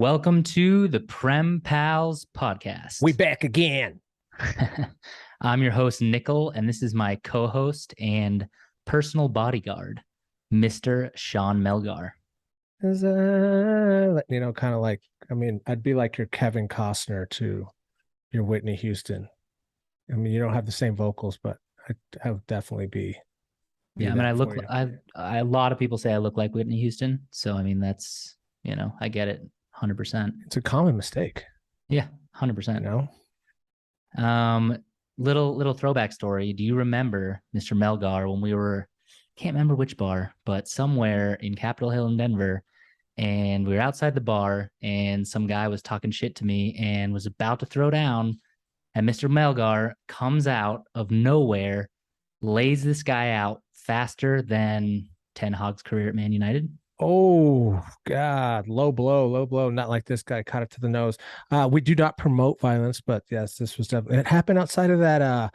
Welcome to the Prem Pals podcast. We back again. I'm your host, Nickel, and this is my co-host and personal bodyguard, Mr. Sean Melgar. Kind of like, I'd be like your Kevin Costner to your Whitney Houston. I mean, you don't have the same vocals, but I would definitely be. Yeah, I mean, a lot of people say I look like Whitney Houston. So, I mean, that's, I get it 100%. It's a common mistake. Yeah, 100%. Little throwback story. Do you remember, Mr. Melgar, when we were, can't remember which bar, but somewhere in Capitol Hill in Denver, and we were outside the bar, and some guy was talking shit to me and was about to throw down, and Mr. Melgar comes out of nowhere, lays this guy out faster than Ten Hag's career at Man United. Oh God, low blow. Not like this guy caught it to the nose. We do not promote violence, but yes, this was definitely, it happened outside of that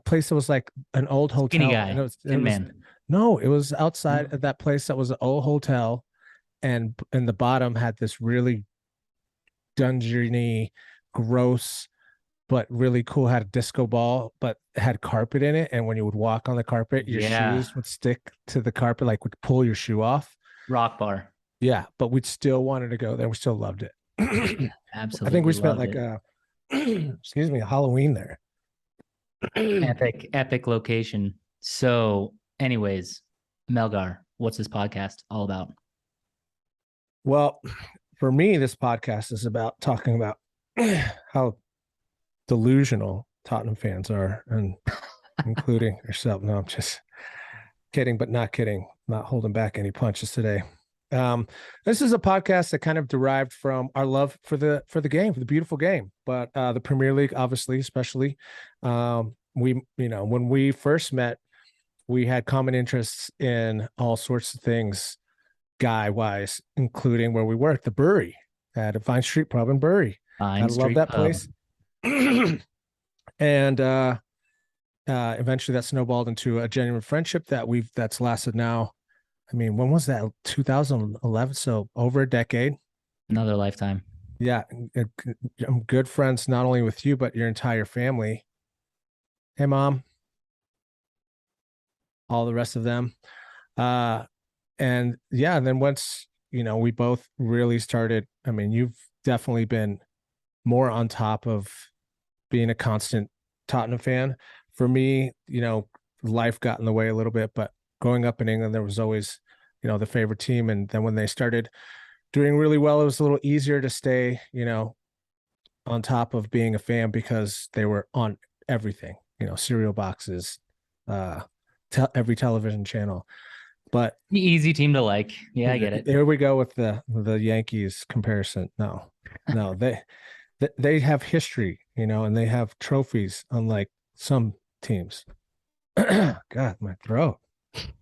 place that was like an old hotel. Skinny guy, man. No, it was outside of that place that was an old hotel, and the bottom had this really dungeony, gross, but really cool, had a disco ball, but had carpet in it. And when you would walk on the carpet, your shoes would stick to the carpet, like would pull your shoe off. Rock bar. Yeah, but we still wanted to go there. We still loved it. Absolutely. I think we spent like excuse me, a Halloween there. Epic location. So, anyways, Melgar, what's this podcast all about? Well, for me, this podcast is about talking about how delusional Tottenham fans are, and including yourself. No, I'm just kidding, but not kidding. Not holding back any punches today. This is a podcast that kind of derived from our love for the game, for the beautiful game, but the Premier League, obviously, especially. When we first met, we had common interests in all sorts of things, guy-wise, including where we worked, the Bury, at a Vine Street Pub in Bury. I love that place. And eventually that snowballed into a genuine friendship that's lasted now. I mean, when was that? 2011. So over a decade. Another lifetime. Yeah. I'm good friends, not only with you, but your entire family. Hey, Mom. All the rest of them. And yeah, and then once, we both really started, I mean, you've definitely been more on top of being a constant Tottenham fan. For me, life got in the way a little bit, but growing up in England, there was always, the favorite team. And then when they started doing really well, it was a little easier to stay, on top of being a fan because they were on everything, cereal boxes, every television channel. But easy team to like. Yeah, I get it. There we go with the Yankees comparison. No, they have history, and they have trophies, unlike some teams. God, my throat.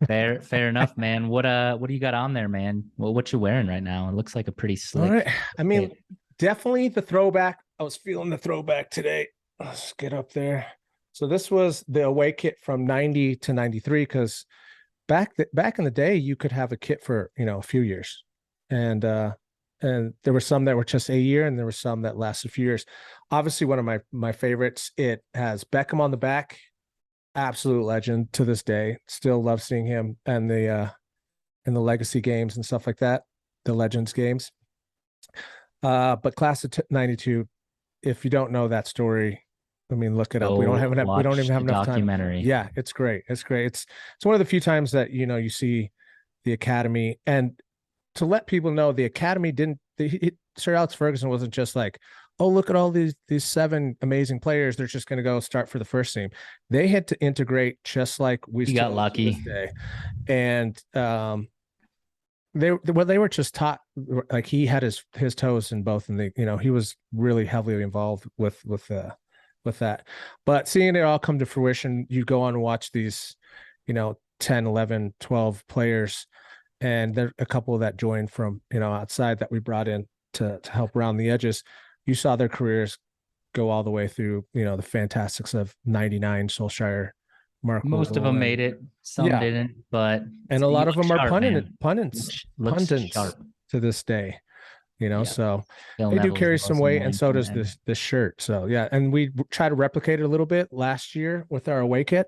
Fair enough, man. What do you got on there, man? Well, what you wearing right now? It looks like a pretty slick. All right. I mean, definitely the throwback. I was feeling the throwback today. Let's get up there. So this was the away kit from 90 to 93, because back in the day, you could have a kit for, a few years. And there were some that were just a year, and there were some that lasted a few years. Obviously, one of my favorites, it has Beckham on the back. Absolute legend to this day. Still love seeing him and in the legacy games and stuff like that, the Legends games. But class of 92, if you don't know that story, I mean, look it up. We don't even have enough documentary. Time. Yeah, it's great. It's one of the few times that you see the academy. And to let people know, the academy Sir Alex Ferguson wasn't just like, oh, look at all these 7 amazing players, they're just going to go start for the first team. They had to integrate, just like we got lucky. And they were just taught, like, he had his toes in both, and he was really heavily involved with that. But seeing it all come to fruition, you go on and watch these 10, 11, 12 players, and there a couple that joined from outside that we brought in to help round the edges. You saw their careers go all the way through, the Fantastics of 99, Solskjaer, Mark. Most of them made it, some didn't, but a lot of them are pundits to this day. Yeah. So Film they do level is carry the some most weight, and annoying so thing does ever. this shirt. So yeah, and we try to replicate it a little bit last year with our away kit,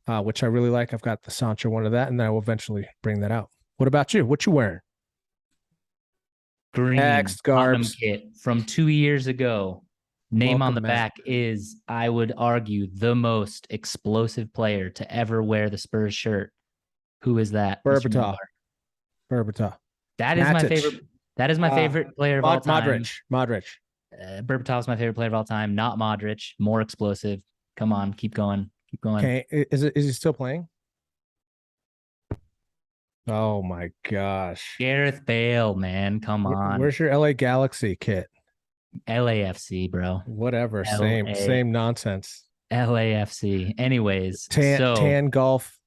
which I really like. I've got the Sancho one of that, and I will eventually bring that out. What about you? What you wearing? Green Next, Tottenham Garbs. kit from 2 years ago. Name on the Welcome, Matt. back is, I would argue, the most explosive player to ever wear the Spurs shirt. Who is that, Mr. Berbatov. Melgar? Berbatov. That is my Matic. favorite. That is my favorite player of all time. Modric. Modric. Berbatov's my favorite player of all time. Not Modric. More explosive. Come on, keep going, keep going. Okay, is he still playing? Oh my gosh. Gareth Bale, man, come on. Where's your LA Galaxy kit? LAFC, bro. Whatever, LA same nonsense. LAFC. Anyways, so Tan golf,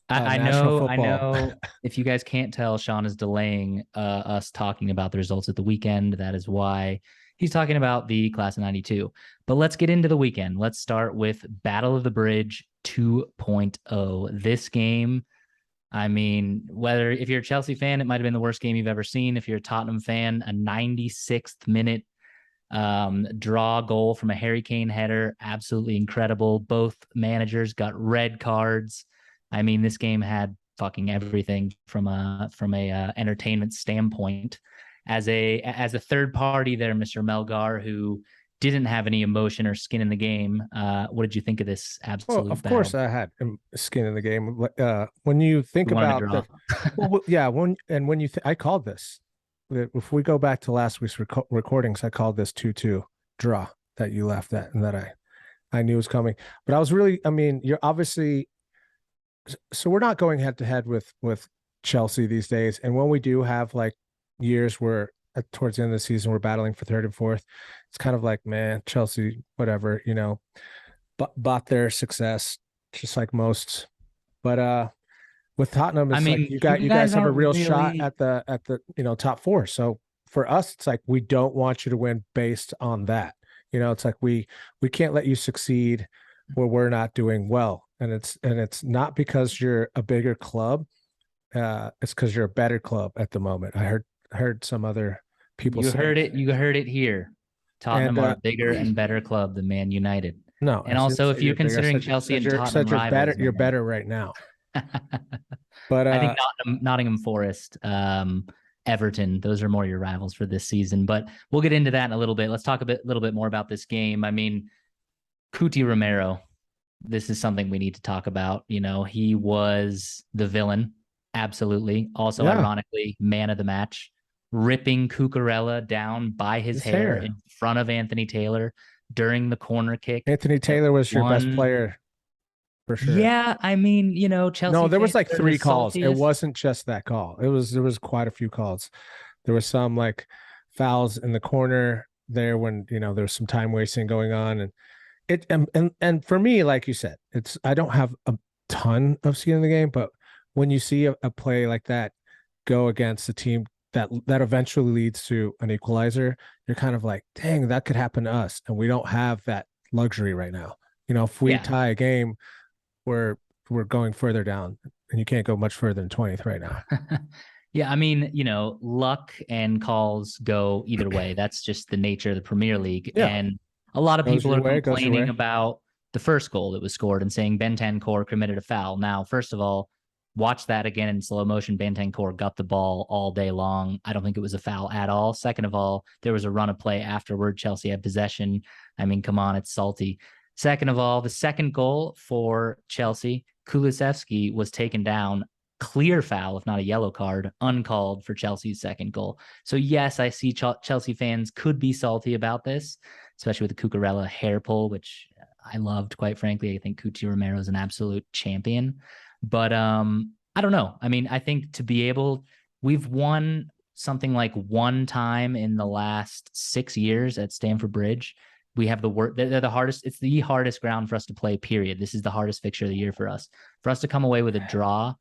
I national know, I football. know. If you guys can't tell, Sean is delaying us talking about the results at the weekend. That is why he's talking about the class of 92. But let's get into the weekend. Let's start with Battle of the Bridge 2.0. This game, I mean, whether if you're a Chelsea fan, it might have been the worst game you've ever seen. If you're a Tottenham fan, a 96th minute draw goal from a Harry Kane header, absolutely incredible. Both managers got red cards. I mean, this game had fucking everything from a entertainment standpoint. As a third party there, Mr. Melgar, who didn't have any emotion or skin in the game, what did you think of this Well, absolute of course battle? I had skin in the game. When you think You wanted to about draw. the, well, yeah, when I called this, if we go back to last week's recordings, I called this 2-2 draw that you laughed at and that I knew was coming. But I was really, I mean, you're obviously, so we're not going head to head with Chelsea these days. And when we do have like years where towards the end of the season we're battling for third and fourth, it's kind of like, man, Chelsea, whatever, bought their success just like most. But with Tottenham, I it's like mean, you you guys guys have a aren't real shot really. at the top four. So for us, it's like we don't want you to win based on that. It's like we can't let you succeed where we're not doing well. And it's not because you're a bigger club. It's because you're a better club at the moment. I heard some other people You say, heard it. You heard it here. and Tottenham are a bigger and better club than Man United. no, I And didn't also, say if you're you're bigger. I considering said Chelsea and Tottenham you're better. rivals, You're man, better right now. But I think Nottingham Forest, Everton, those are more your rivals for this season. But we'll get into that in a little bit. Let's talk little bit more about this game. I mean, Cuti Romero, this is something we need to talk about. He was the villain, absolutely. Also, yeah, ironically, man of the match, ripping Cucurella down by his his hair hair. in front of Anthony Taylor during the corner kick Anthony that Taylor was your best won. player for sure. Yeah, I mean, No, Chelsea there was fans like are the three calls. It saltiest. wasn't just that call. There was quite a few calls. There was some like fouls in the corner there when there was some time wasting going on, and and for me, like you said, it's I don't have a ton of skin in the game, but when you see a play like that go against a team that eventually leads to an equalizer, you're kind of like, dang, that could happen to us, and we don't have that luxury right now. If we Yeah. tie a game, we're we're going further down, and you can't go much further than 20th right now. Yeah, I mean, luck and calls go either way. That's just the nature of the Premier League. Yeah, And a lot of goes people your are way, goes your complaining way. about the first goal that was scored and saying Bentancur committed a foul. Now, first of all, watch that again in slow motion. Bentancur got the ball all day long. I don't think it was a foul at all. Second of all, there was a run of play afterward. Chelsea had possession. I mean, come on, it's salty. Second of all, the second goal for Chelsea, Kulusevski was taken down, clear foul, if not a yellow card, uncalled for Chelsea's second goal. So yes, I see Chelsea fans could be salty about this, especially with the Cucurella hair pull, which I loved, quite frankly. I think Cuti Romero is an absolute champion. But I don't know. I mean, I think we've won something like one time in the last 6 years at Stamford Bridge. We have the work. They're the hardest. It's the hardest ground for us to play. Period. This is the hardest fixture of the year for us. For us to come away with a draw,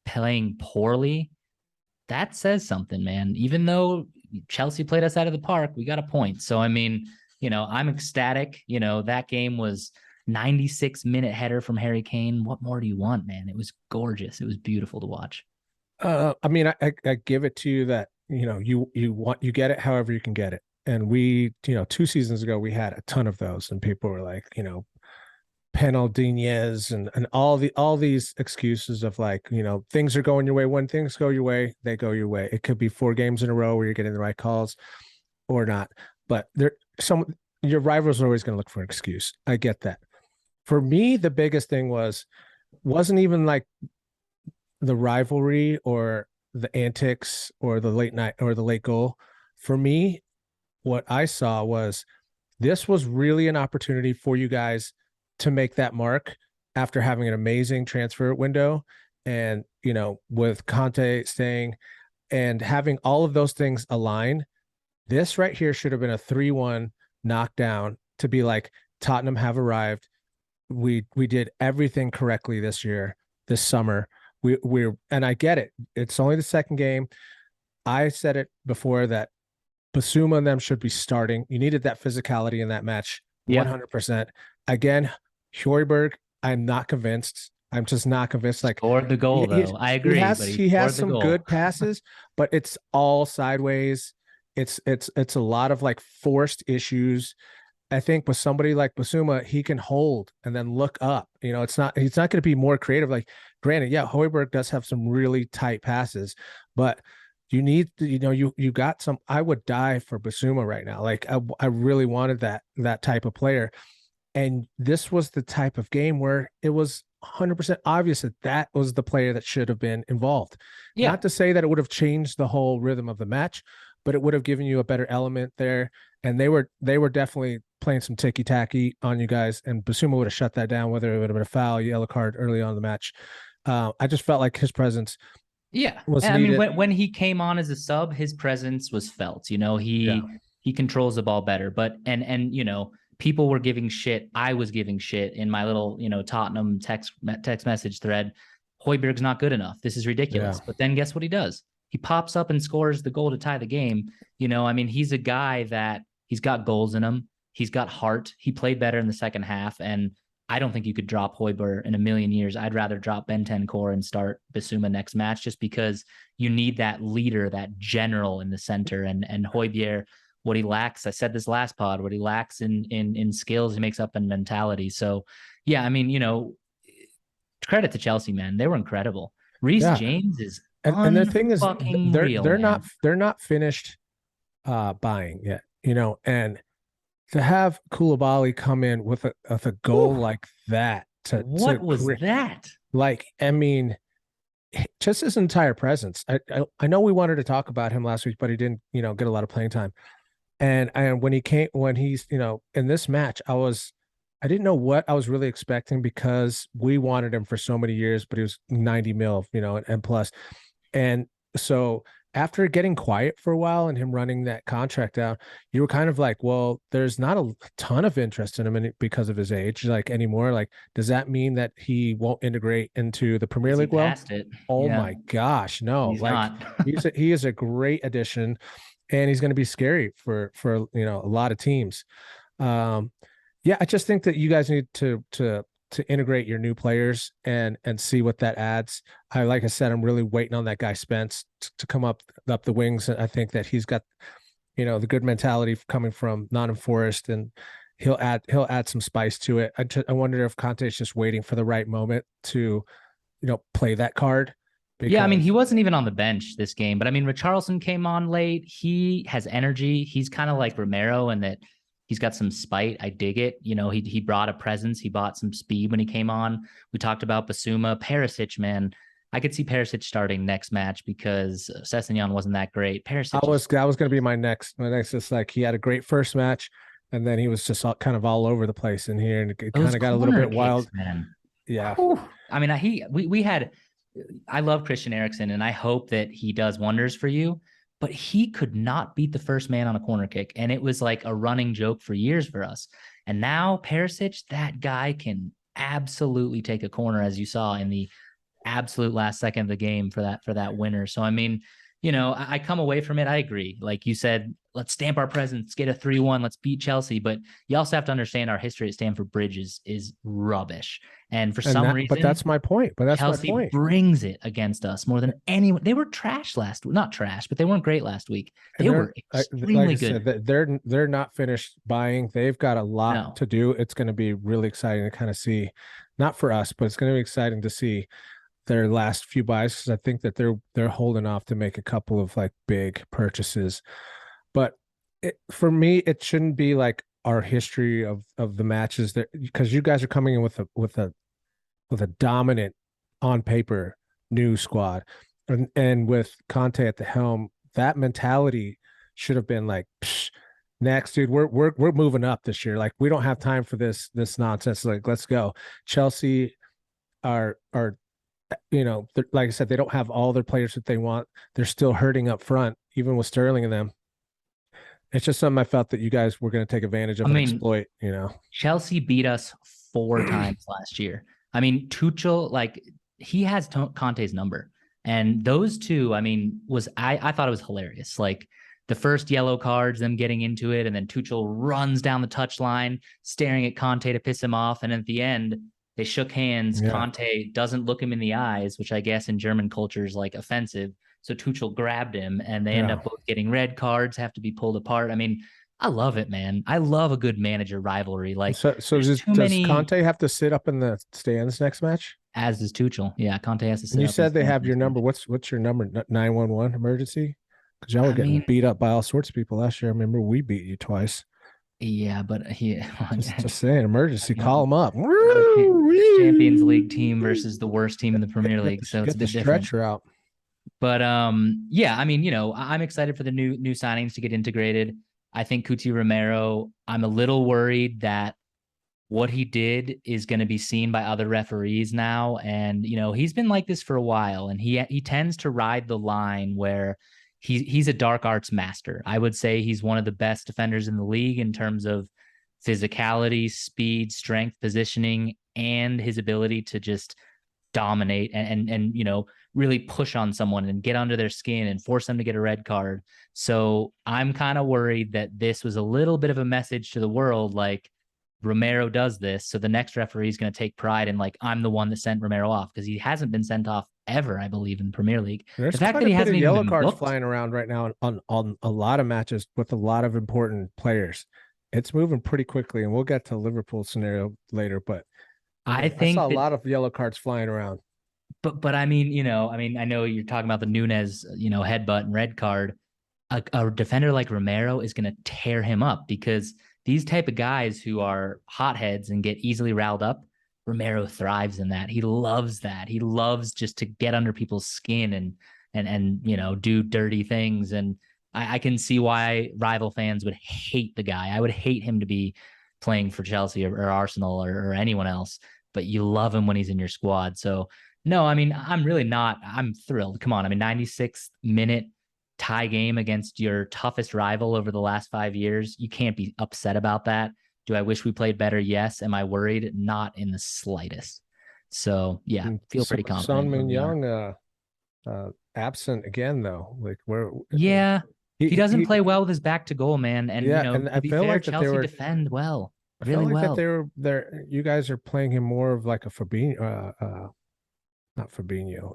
playing poorly, that says something, man. Even though Chelsea played us out of the park, we got a point. So I mean, I'm ecstatic. That game was 96-minute header from Harry Kane. What more do you want, man? It was gorgeous. It was beautiful to watch. I mean, I give it to you that you get it however you can get it. And we, 2 seasons ago, we had a ton of those, and people were like, Penaldinez and all these excuses of like, things are going your way. When things go your way, they go your way. It could be 4 games in a row where you're getting the right calls or not. But your rivals are always going to look for an excuse. I get that. For me, the biggest thing wasn't even like the rivalry or the antics or the late night or the late goal. For me, what I saw was this was really an opportunity for you guys to make that mark after having an amazing transfer window. And, with Conte staying and having all of those things align, this right here should have been a 3-1 knockdown to be like, Tottenham have arrived. We did everything correctly this summer. And I get it. It's only the second game. I said it before that Basuma and them should be starting. You needed that physicality in that match, Yeah. 100%. Again, Højbjerg, I'm not convinced. I'm just not convinced. Like, Scored the goal, though. I agree, but he he has scored the some goal. good passes, but it's all sideways. It's a lot of like forced issues. I think with somebody like Basuma, he can hold and then look up. He's not going to be more creative. Like, granted, yeah, Højbjerg does have some really tight passes, but you need, you got some. I would die for Basuma right now. Like, I really wanted that type of player, and this was the type of game where it was 100% obvious that was the player that should have been involved. Yeah. Not to say that it would have changed the whole rhythm of the match, but it would have given you a better element there. And they were definitely playing some ticky tacky on you guys, and Basuma would have shut that down, whether it would have been a foul, yellow card early on in the match. I just felt like his presence Yeah. was I mean, needed. when he came on as a sub, his presence was felt. He controls the ball better. But and people were giving shit. I was giving shit in my little, Tottenham text message thread. Højbjerg's not good enough. This is ridiculous. Yeah. But then guess what he does? He pops up and scores the goal to tie the game. I mean, he's a guy that he's got goals in him. He's got heart. He played better in the second half. And I don't think you could drop Højbjerg in a million years. I'd rather drop Bentancur and start Basuma next match, just because you need that leader, that general in the center. And Højbjerg, what he lacks, I said this last pod, what he lacks in skills, he makes up in mentality. So yeah, I mean, credit to Chelsea, man. They were incredible. Reece Yeah. James is And the thing is, unfucking real, they're not finished buying yet, and to have Koulibaly come in with a goal like that what was that? Like, I mean, just his entire presence. I know we wanted to talk about him last week, but he didn't, get a lot of playing time. And when he's, in this match, I didn't know what I was really expecting, because we wanted him for so many years, but he was 90 mil, and plus. And so after getting quiet for a while and him running that contract out, you were kind of like, well, there's not a ton of interest in him because of his age, like, anymore. Like, does that mean that he won't integrate into the Premier League well? It. Oh Yeah. my gosh, no. He's like not. he is a great addition, and he's going to be scary for a lot of teams. Yeah, I just think that you guys need to integrate your new players and see what that adds. Like I said, I'm really waiting on that guy Spence to come up the wings. I think that he's got, the good mentality coming from Nottingham Forest, and he'll add some spice to it. I wonder if Conte is just waiting for the right moment to, play that card. Yeah, I mean, he wasn't even on the bench this game, but I mean, Richarlison came on late. He has energy. He's kind of like Romero in that he's got some spite. I dig it. He brought a presence. He brought some speed when he came on. We talked about Basuma. Perisic, man. I could see Perisic starting next match because Sessegnon wasn't that great. Perisic. That was going to be my next. Just like, he had a great first match, and then he was just kind of all over the place in here, and it kind of got a little bit wild. Man. Yeah. Whew. I mean, we had. I love Christian Eriksen, and I hope that he does wonders for you. But he could not beat the first man on a corner kick. And it was like a running joke for years for us. And now Perisic, that guy can absolutely take a corner, as you saw in the absolute last second of the game for that winner. So, I mean, I come away from it. I agree. Like you said, let's stamp our presence, get a 3-1, let's beat Chelsea. But you also have to understand our history at Stamford Bridge is rubbish. And for And some but reason, that's my point. But that's my Chelsea point. brings it against us more than anyone. They were trash last week. Not trash, but they weren't great last week. And They they're were like I extremely said, good. they're not finished buying. They've got a lot No. to do. It's going to be really exciting to kind of see, not for us, but it's going to be exciting to see their last few buys because I think that they're holding off to make a couple of like big purchases. But for me, it shouldn't be like our history of the matches that because you guys are coming in with a dominant on paper new squad, and with Conte at the helm, that mentality should have been like, next, dude, we're moving up this year. Like we don't have time for this nonsense. Like let's go. Chelsea are like I said, they don't have all their players that they want. They're still hurting up front, even with Sterling and them. It's just something I felt that you guys were going to take advantage I of and mean, exploit. Chelsea beat us 4 times last year. I mean, Tuchel, like he has Conte's number, and those two, I mean, I thought it was hilarious. Like the first yellow cards, them getting into it, and then Tuchel runs down the touchline, staring at Conte to piss him off, and at the end they shook hands. Yeah. Conte doesn't look him in the eyes, which I guess in German culture is like offensive. So Tuchel grabbed him, and they end Yeah. up both getting red cards, have to be pulled apart. I mean, I love it, man. I love a good manager rivalry. Like, So there's too does many, Conte have to sit up in the stands next match? as does Tuchel. Yeah, Conte has to And sit you up in the said they stands have your next number. match. What's your number? 911 emergency? Because y'all were I getting mean, beat up by all sorts of people last year. I remember we beat you twice. yeah, but he, Just saying, emergency. Call them up. the Champions League team versus the worst team in the Premier League, so it's a Get the bit different. stretcher out. But yeah, I mean, I'm excited for the new signings to get integrated. I think Cuti Romero. I'm a little worried that what he did is going to be seen by other referees now, and he's been like this for a while, and he tends to ride the line where he's a dark arts master. I would say he's one of the best defenders in the league in terms of physicality, speed, strength, positioning, and his ability to just dominate and really push on someone and get under their skin and force them to get a red card. So I'm kind of worried that this was a little bit of a message to the world, like Romero does this, so the next referee is going to take pride in like I'm the one that sent Romero off because he hasn't been sent off ever, I believe, in the Premier League. The There's fact quite that a he bit of hasn't even yellow been cards booked, flying around right now on a lot of matches with a lot of important players. It's moving pretty quickly, and we'll get to Liverpool scenario later. But I I saw think a that. lot of yellow cards flying around. But I mean, I know you're talking about the Nunez, headbutt and red card. A defender like Romero is going to tear him up because these type of guys who are hotheads and get easily riled up, Romero thrives in that. He loves that. He loves just to get under people's skin and do dirty things. And I can see why rival fans would hate the guy. I would hate him to be playing for Chelsea or Arsenal or anyone else, but you love him when he's in your squad. So no, I mean, I'm really not. I'm thrilled. Come on. I mean, 96th minute tie game against your toughest rival over the last 5 years. You can't be upset about that. Do I wish we played better? Yes. Am I worried? Not in the slightest. So yeah, And feel pretty Son confident where Min we are. Young absent again though. Like where Yeah. He doesn't he play well with his back to goal, man. And yeah, and to I be feel fair, like that they Chelsea were. defend well, I felt really like that they well. were there. You guys are playing him more of like a Fabinho, not Fabinho.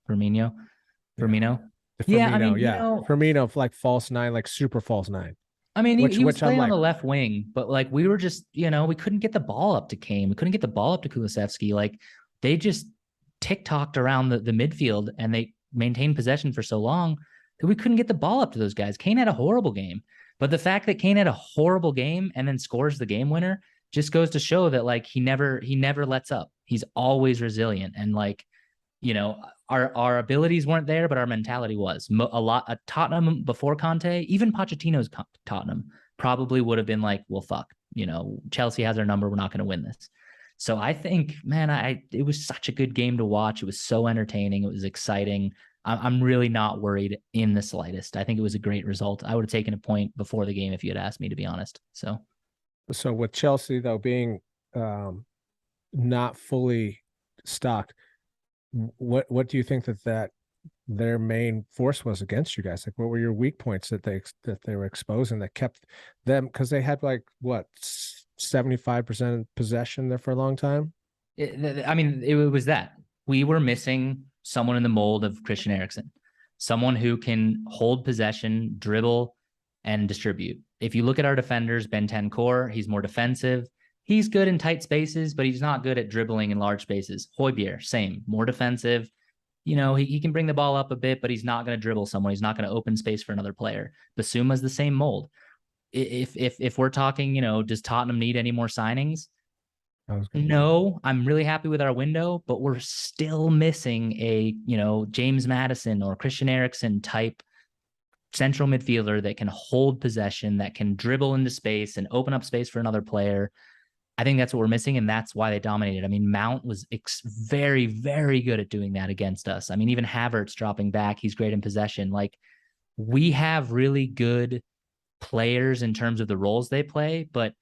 Firmino, Yeah, Firmino. the Yeah, I Firmino. mean, Yeah, Firmino like false nine, like super false nine. I mean, he was Which I'm playing on like, the left wing, but like we were just, we couldn't get the ball up to Kane. We couldn't get the ball up to Kulusevski. Like they just tick-tocked around the midfield and they maintained possession for so long that we couldn't get the ball up to those guys. Kane had a horrible game. But the fact that Kane had a horrible game and then scores the game winner just goes to show that like he never lets up. He's always resilient. And like, our abilities weren't there, but our mentality was a lot. A Tottenham before Conte, even Pochettino's Tottenham probably would have been like, well, fuck, Chelsea has our number. We're not going to win this. So I think, man, it was such a good game to watch. It was so entertaining. It was exciting. I'm really not worried in the slightest. I think it was a great result. I would have taken a point before the game if you had asked me, to be honest. so with Chelsea though being not fully stocked, what do you think that their main force was against you guys? Like, what were your weak points that they were exposing that kept them? Because they had like what 75% possession there for a long time. I mean, it was that we were missing someone in the mold of Christian Eriksen, someone who can hold possession, dribble, and distribute. If you look at our defenders, Ben Core, he's more defensive. He's good in tight spaces, but he's not good at dribbling in large spaces. Højbjerg, same, more defensive. He can bring the ball up a bit, but he's not going to dribble someone. He's not going to open space for another player. Basuma's the same mold. If we're talking, does Tottenham need any more signings? No, I'm really happy with our window, but we're still missing a, James Madison or Christian Eriksen type central midfielder that can hold possession, that can dribble into space and open up space for another player. I think that's what we're missing, and that's why they dominated. I mean, Mount was very, very good at doing that against us. I mean, even Havertz dropping back, he's great in possession. Like, we have really good players in terms of the roles they play, but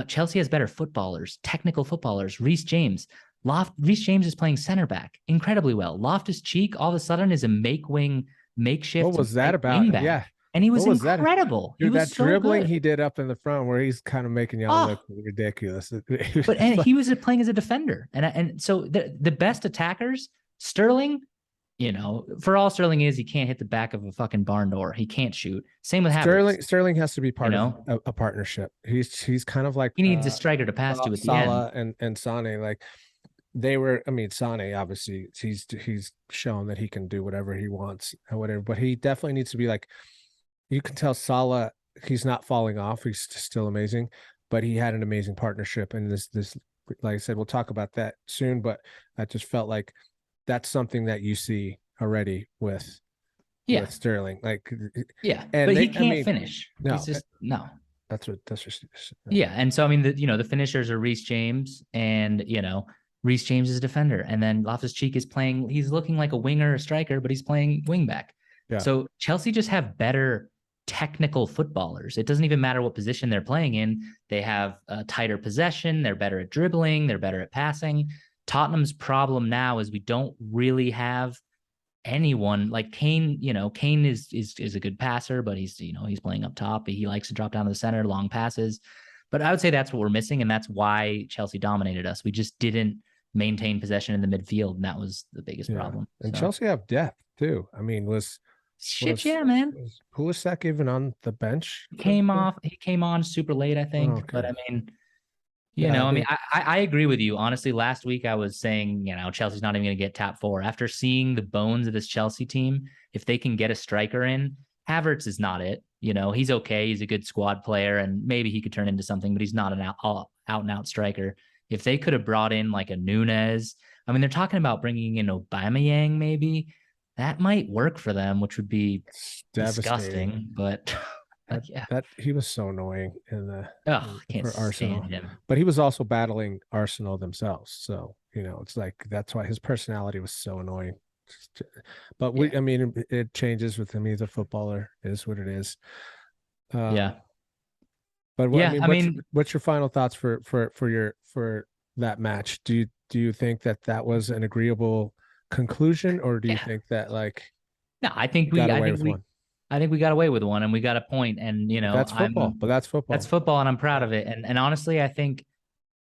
Chelsea has better footballers, technical footballers. Reece James is playing center back incredibly well. Loftus Cheek all of a sudden is a makeshift. What was that about? Wing back. Yeah. And he was that? incredible. Dude, he was that dribbling good. he did up in the front where he's kind of making y'all look ridiculous. He was playing as a defender. And so the best attackers, Sterling, for all Sterling is, he can't hit the back of a fucking barn door. He can't shoot. Same with Havertz. Sterling has to be part of a partnership. He's kind of like he needs a striker to pass to at the end. and Sane. Like, they were, I mean, Sane, obviously he's shown that he can do whatever he wants and whatever, but he definitely needs to be like, you can tell Salah, he's not falling off. He's still amazing, but he had an amazing partnership. And this, like I said, we'll talk about that soon, but I just felt like that's something that you see already with Sterling. Like, but he can't finish. No, he's just, no. That's just. Yeah. And so, I mean, the finishers are Reece James and, Reece James is a defender. And then Loftus Cheek is playing, he's looking like a winger, a striker, but he's playing wing back. Yeah. So Chelsea just have better technical footballers. It doesn't even matter what position they're playing in. They have a tighter possession. They're better at dribbling. They're better at passing. Tottenham's problem now is we don't really have anyone like Kane. Kane is a good passer, but he's playing up top. He likes to drop down to the center, long passes. But I would say that's what we're missing, and that's why Chelsea dominated us. We just didn't maintain possession in the midfield, and that was the biggest problem. And Chelsea have depth too. I mean, man. Was Pulisic even on the bench? He came on super late, I think. Okay. But I mean, I agree with you. Honestly, last week I was saying, Chelsea's not even going to get top four. After seeing the bones of this Chelsea team, if they can get a striker in, Havertz is not it. He's okay. He's a good squad player, and maybe he could turn into something, but he's not an out and out striker. If they could have brought in like a Nunez, I mean, they're talking about bringing in Aubameyang, maybe that might work for them, which would be disgusting. But that he was so annoying for Arsenal. Him. But he was also battling Arsenal themselves, so it's like that's why his personality was so annoying. But it changes with him. He's a footballer. It is what it is. But what's your final thoughts for that match? Do you think that was an agreeable conclusion, or do you think that no? I think we got away with one, and we got a point. And that's football. But that's football. That's football, and I'm proud of it. And honestly, I think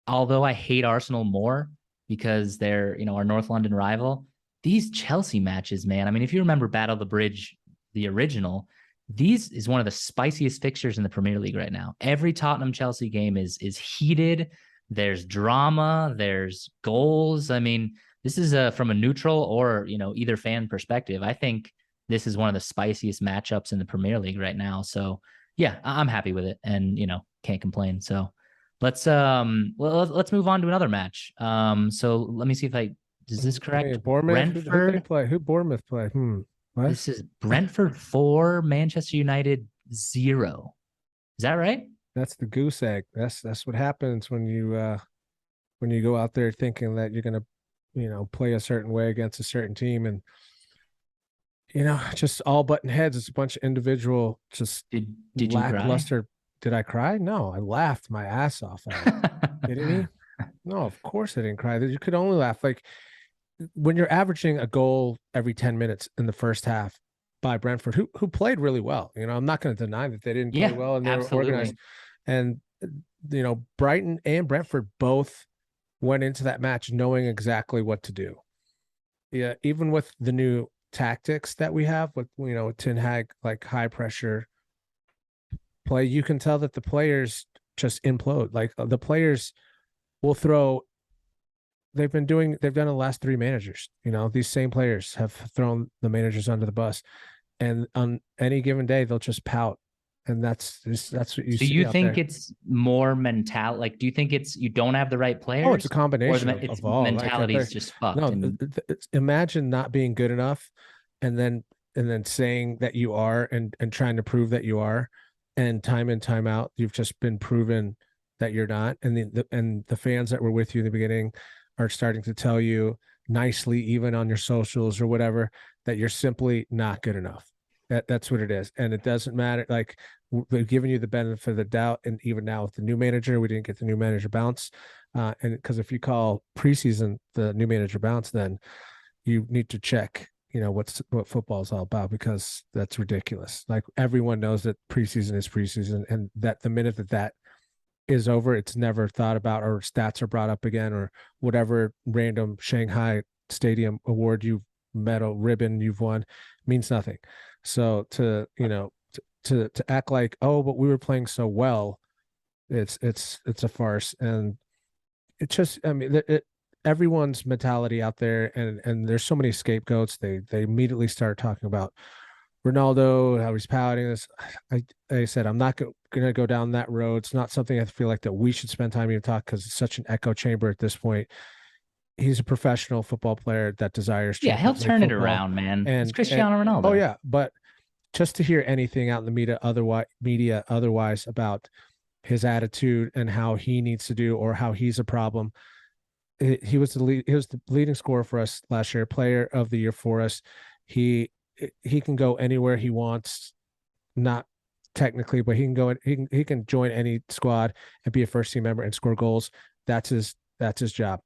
although I hate Arsenal more because they're our North London rival, these Chelsea matches, man. I mean, if you remember Battle of the Bridge, the original, these is one of the spiciest fixtures in the Premier League right now. Every Tottenham Chelsea game is heated. There's drama. There's goals. I mean, this is from a neutral or either fan perspective. I think this is one of the spiciest matchups in the Premier League right now. So yeah, I'm happy with it, and can't complain. So let's let's move on to another match. So let me see if is this correct? Bournemouth. Who Bournemouth play? What? This is Brentford 4, Manchester United 0. Is that right? That's the goose egg. That's what happens when you go out there thinking that you're gonna play a certain way against a certain team, and just all button heads. It's a bunch of individual did you lackluster. Did I cry? No, I laughed my ass off. Kidding me? No, of course I didn't cry. You could only laugh. Like, when you're averaging a goal every 10 minutes in the first half by Brentford, who played really well. I'm not going to deny that they didn't play Yeah, well and they were organized. absolutely. And Brighton and Brentford both went into that match knowing exactly what to do. Yeah, even with the new tactics that we have with Ten Hag, like high pressure play, you can tell that the players just implode. Like the players will throw. They've done the last three managers. These same players have thrown the managers under the bus, and on any given day they'll just pout, and that's what you So see you out think there. it's more mental? Like, do you think it's you don't have the right Oh, it's a players, or combination it's of all. Like, mentality is just fucked? no, And imagine not being good enough, and then saying that you are, and trying to prove that you are, and time out, you've just been proven that you're not, and the fans that were with you in the beginning are starting to tell you nicely, even on your socials or whatever, that you're simply not good enough. That's what it is, and it doesn't matter. Like, we've given you the benefit of the doubt, and even now with the new manager, we didn't get the new manager bounce. And because if you call preseason the new manager bounce, then you need to check, what football is all about, because that's ridiculous. Like, everyone knows that preseason is preseason, and that the minute that is over, it's never thought about, or stats are brought up again, or whatever random Shanghai Stadium award medal ribbon you've won means nothing. So to act like, oh, but we were playing so well, it's a farce. And it just, I mean, everyone's mentality out there, and there's so many scapegoats. They immediately start talking about Ronaldo, how he's pouting this. I said, I'm not going to go down that road. It's not something I feel like that we should spend time even talk, because it's such an echo chamber at this point. He's a professional football player that desires yeah, he'll Champions League turn it football, around, man. It's and Cristiano oh Ronaldo. yeah, but just to hear anything out in the media otherwise about his attitude and how he needs to do, or how he's a problem. He was the leading scorer for us last year, player of the year for us. He he can go anywhere he wants, not technically, but he can join any squad and be a first team member and score goals. That's his job.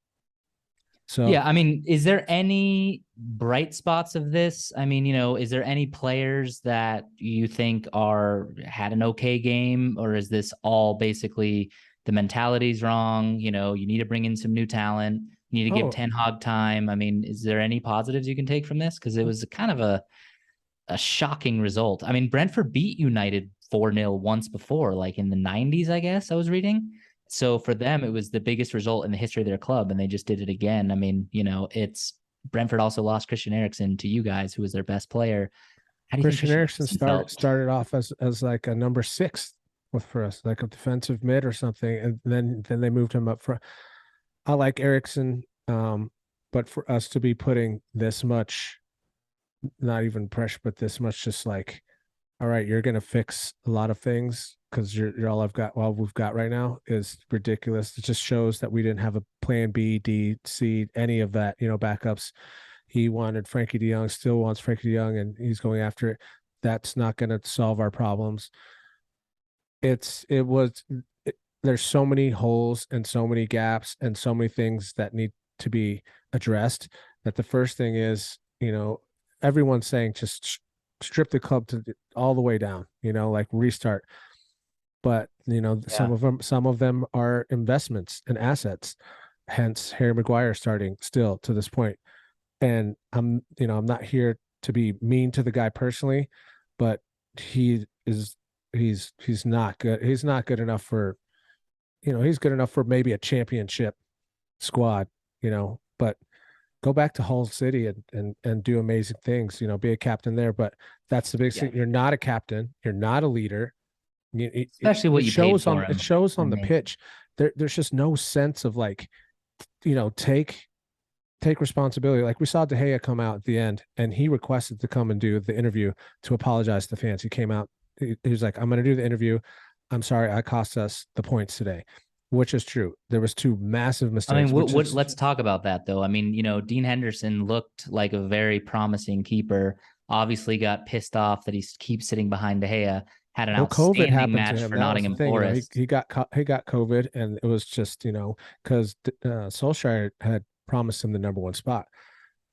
So, Yeah, I mean, is there any bright spots of this? I mean, is there any players that you think are had an okay game, or is this all basically the mentality's wrong? You need to bring in some new talent. You need to give oh, Ten Hag time. I mean, is there any positives you can take from this? Because it was kind of a shocking result. I mean, Brentford beat United 4-0 once before, like in the 90s, I guess I was reading. So for them, it was the biggest result in the history of their club, and they just did it again. I mean, it's Brentford also lost Christian Eriksen to you guys, who was their best player. How do you think Christian Christian Eriksen Eriksen started felt? started off as like a number six for us, like a defensive mid or something, and then they moved him up front. I like Eriksen, but for us to be putting this much, not even pressure, but this much, just like, all right, you're gonna fix a lot of things because you're all we've got right now, is ridiculous. It just shows that we didn't have a plan B, D, C, any of that, backups. He wanted Frankie De Jong, still wants Frankie De Jong, and he's going after it. That's not going to solve our problems. It's it was it, there's so many holes and so many gaps and so many things that need to be addressed, that the first thing is, everyone's saying just strip the club to all the way down, like restart. But Yeah. some of them are investments and assets, hence Harry Maguire starting still to this point. And I'm not here to be mean to the guy personally, but he is he's not good. He's not good enough for, he's good enough for maybe a championship squad, but go back to Hull City and do amazing things, be a captain there. But that's the big Yeah. thing. You're not a captain, you're not a leader. Especially what It you paid shows for on it him. shows I on the mean, pitch. There's just no sense of like, take responsibility. Like, we saw De Gea come out at the end, and he requested to come and do the interview to apologize to the fans. He came out. He was like, "I'm going to do the interview. I'm sorry, I cost us the points today," which is true. There was two massive I mean, mistakes, which is let's talk about that though. I mean, Dean Henderson looked like a very promising keeper. Obviously, got pissed off that he keeps sitting behind De Gea. Had an well, COVID outstanding happened to match him. for That was the Nottingham thing. He Forest. he got he got COVID, and it was just, because Solskjaer had promised him the number one spot.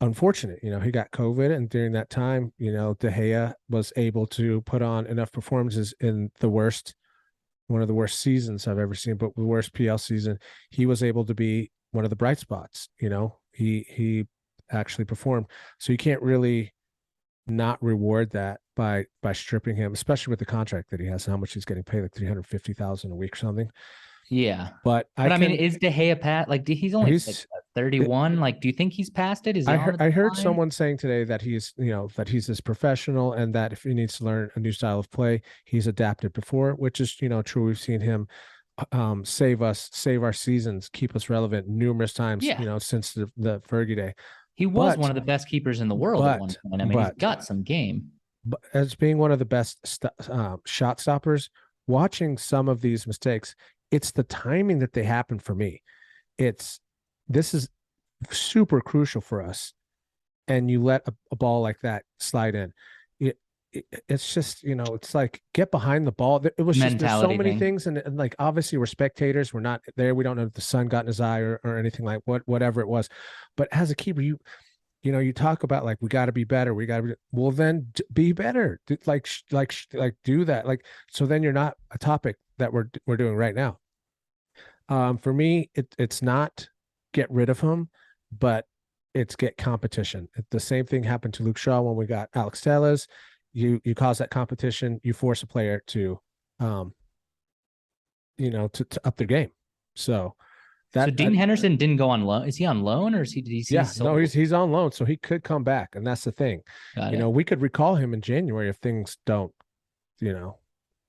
unfortunate. He got COVID, and during that time, De Gea was able to put on enough performances in one of the worst seasons I've ever seen, but the worst PL season. He was able to be one of the bright spots. He actually performed. So you can't really not reward that by stripping him, especially with the contract that he has, how much he's getting paid, like 350,000 a week or something. Yeah. But But I mean, is De Gea past? Like, he's only like he's 31. Like, do you think he's past it? Is he on the I heard decline? someone saying today that he's this professional, and that if he needs to learn a new style of play, he's adapted before, which is true. We've seen him save our seasons, keep us relevant numerous times, Yeah. since the Fergie day. He was one But of the best keepers in the world at one but point. I mean, he's but got some game. but as being one of the best shot stoppers, watching some of these mistakes, it's the timing that they happen for me. It's This is super crucial for us, and you let a ball like that slide in. It's just, it's like, get behind the ball. It was just, there's so Mentality many thing. things, and like, obviously we're spectators, we're not there, we don't know if the sun got in his eye, or anything, like whatever it was. But as a keeper, you talk about, like, we got to be better, we got to be, well, then be better. Like do that, like, so then you're not a topic that we're doing right now. For me, it's not get rid of him, but it's get competition. The same thing happened to Luke Shaw when we got Alex Telles. You cause that competition, you force a player to to up their game. So So that Dean Henderson didn't go on loan. Is he on loan, or is he yeah, no, sold? he's on loan, so he could come back, and that's the thing. Got it. We could recall him in January if things you know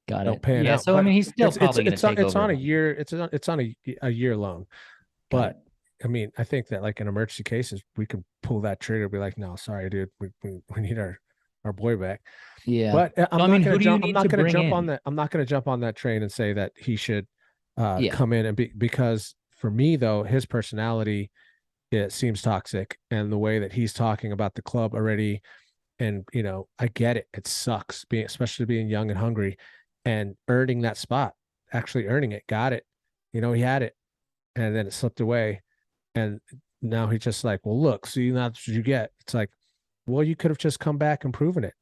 Got don't it. pan Yeah. out. So I But mean, he's still probably going to take it's over a on a bunch. year. It's on a year loan. Got it. But I mean, I think that, like, in emergency cases, we can pull that trigger, be like, no, sorry, dude, we need our boy back. Yeah. But So I mean, who do you need to bring in? I'm not gonna jump on that train and say that he should Yeah. come in and be, because for me, though, his personality, it seems toxic, and the way that he's talking about the club already, and I get it. It sucks, especially being young and hungry, and earning that spot, actually earning it, got it. He had it, and then it slipped away, and now he's just like, well, look, see, that's what you get. It's like, well, you could have just come back and proven it.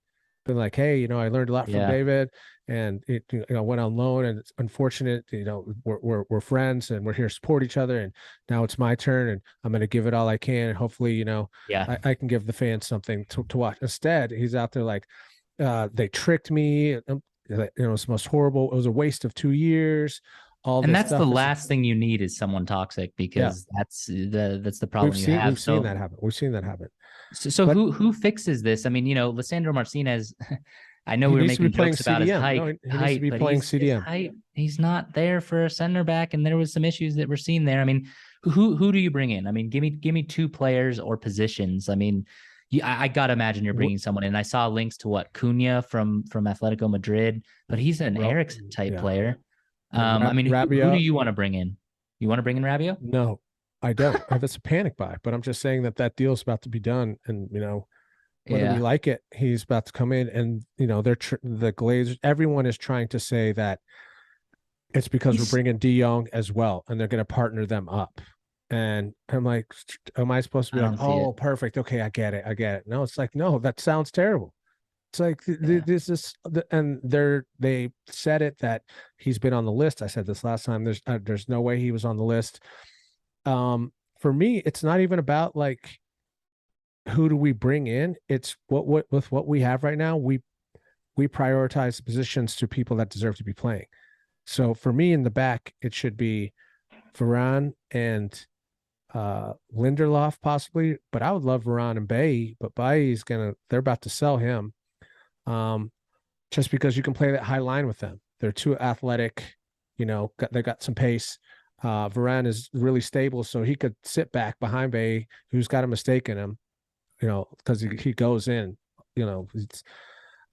Been like, hey, I learned a lot from Yeah. David, and it went on loan, and it's unfortunate. We're friends, and we're here to support each other, and now it's my turn, and I'm going to give it all I can, and hopefully, Yeah. I can give the fans something to watch. Instead, he's out there like, they tricked me. It was the most horrible. It was a waste of 2 years. All And this that's the stuff. last thing you need is someone toxic, Yeah, because that's the problem you have. we've seen So that happen. We've seen that happen. so But who fixes this? I mean, Lissandro Martinez, I know he we were needs to be making playing jokes about his CDM. No, height, he needs to be but playing his CDM. height, he's not there for a center back, and there was some issues that we're seeing there. I mean, who do you bring in? I mean, give me two players or positions. I mean, I gotta imagine you're bringing someone in. I saw links to what Cunha from Atletico Madrid, but he's an Ericsson type Yeah. player. I And mean, who do Rabia, you want to bring in? You want to bring in Rabio? no, I don't. That's a panic buy, but I'm just saying that deal's about to be done, and whether we Yeah. like it, he's about to come in, and the Glazers. Everyone is trying to say that it's because we're He's bringing De Jong as well, and they're going to partner them up. And I'm like, am I supposed to be I like, don't see oh, it. perfect, okay, I get it, No, it's like, no, that sounds terrible. It's like, Yeah. this is, and they said it that he's been on the list. I said this last time. There's no way he was on the list. For me, it's not even about, like, who do we bring in. It's what with what we have right now. We prioritize positions to people that deserve to be playing. So for me, in the back, it should be Varane and Lindelof possibly, but I would love Varane and Bay. But they're about to sell him. Just because you can play that high line with them. They're too athletic, they got some pace. Varane is really stable, so he could sit back behind Bay, who's got a mistake in him, because he goes in, it's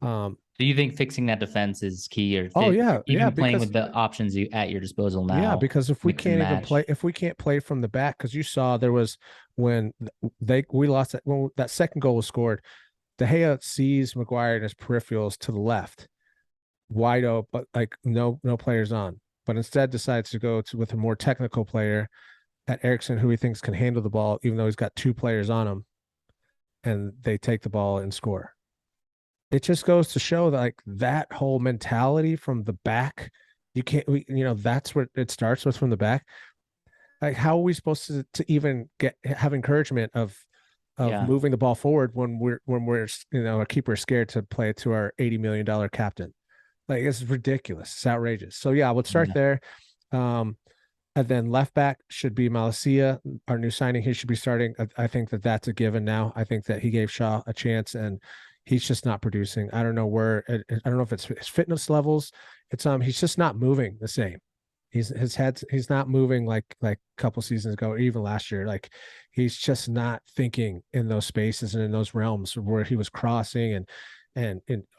Do you think fixing that defense is key, or oh yeah, yeah, even playing because with the options at your disposal yeah, now, because if we mix and can't even match? play, if we can't play from the back, because you saw there was when we lost that, when that second goal was scored, De Gea sees Maguire in his peripherals to the left, wide open, but like no players on, but instead decides to go with a more technical player at Ericsson, who he thinks can handle the ball, even though he's got two players on him. and they take the ball and score. It just goes to show that like that whole mentality from the back, you can't, that's what it starts with from the back. Like, how are we supposed to even have encouragement of Yeah. moving the ball forward when we're a keeper is scared to play it to our $80 million captain? Like, it's ridiculous. It's outrageous. So yeah, I would start Yeah. there. And then left back should be Malacia, our new signing. He should be starting. I think that that's a given now. I think that he gave Shaw a chance, and he's just not producing. I don't know where. I don't know if it's his fitness levels. He's just not moving the same. He's not moving like a couple seasons ago, or even last year. Like, he's just not thinking in those spaces and in those realms where he was crossing and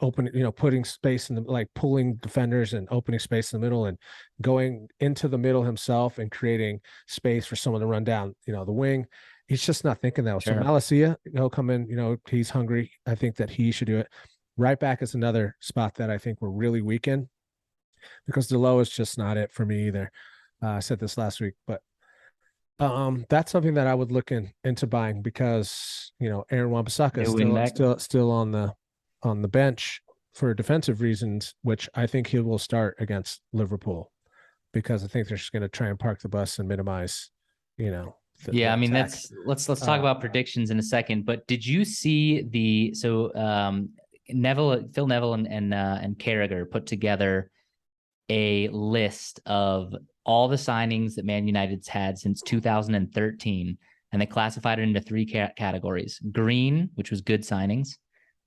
opening, putting space in the, like, pulling defenders and opening space in the middle and going into the middle himself and creating space for someone to run down, the wing. He's just not thinking that. So Sure. Malacia, he'll come in, he's hungry. I think that he should do it. Right back is another spot that I think we're really weak in, because Delo is just not it for me either. I said this last week, but that's something that I would look into buying, because Aaron Wan-Bissaka is New wing back. still on the bench for defensive reasons, which I think he will start against Liverpool, because I think they're just going to try and park the bus and minimize, Yeah, the I mean attack. let's talk about predictions in a second. But did you see Phil Neville and Carragher put together a list of all the signings that Man United's had since 2013, and they classified it into three categories: green, which was good signings;